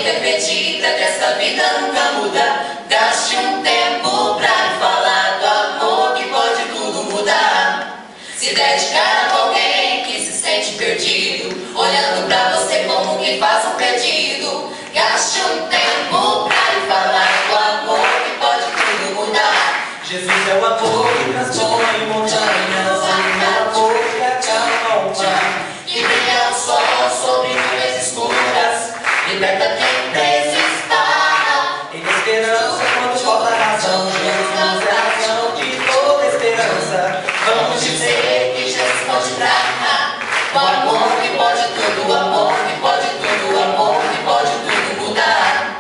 refletida que essa vida nunca muda. Gaste um tempo pra lhe falar do amor que pode tudo mudar. Se dedicar a alguém que se sente perdido, olhando pra você como que faz um pedido. Gaste um tempo pra lhe falar do amor que pode tudo mudar. Jesus é o amor que transforma em montanhas, é o amor que acalma o mar, que brilha o sol sobre nuvens escuras, liberta quem preso está. em esperança quando falta razão, Jesus é a razão de toda esperança. Vamos dizer que Jesus pode dar o amor que pode tudo, o amor que pode tudo, o amor que pode tudo mudar.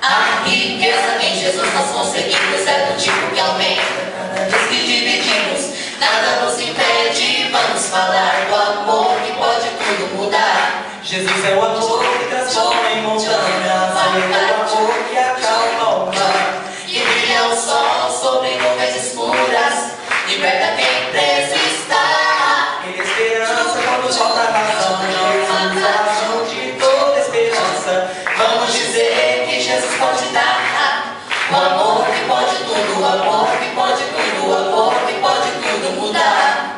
A riqueza em Jesus nós conseguimos, é do tipo que aumenta cada vez que dividimos. Nada nos impede, vamos falar do amor que pode tudo mudar. Jesus é o amor que transforma em montanhas, é o amor que acalma o mar, que brilha o sol sobre nuvens escuras, liberta quem preso está. em esperança quando falta razão, Jesus é a razão de toda esperança. Vamos dizer que Jesus pode dar o amor que pode tudo, o amor que pode tudo, o amor que pode tudo mudar.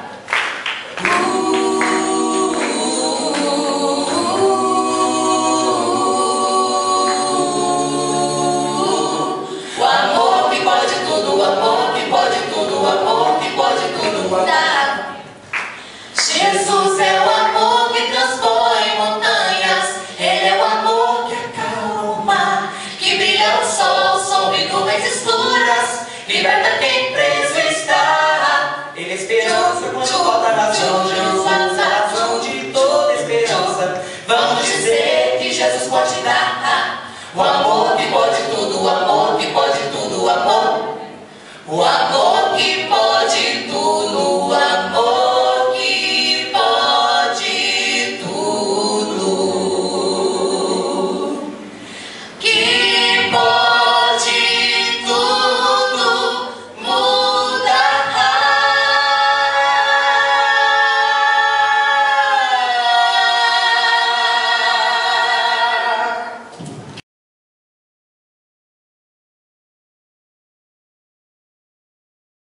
O amor que pode tudo, o amor que pode tudo, o amor que pode tudo mudar. Jesus é o amor que transpõe montanhas, Ele é o amor que acalma o mar, que brilha o sol sobre nuvens escuras, liberta quem preso está. Ele é esperança quando falta razão, Jesus é a razão de toda esperança. Vamos dizer que Jesus pode dar o amor que pode tudo, o amor que pode tudo, o amor. O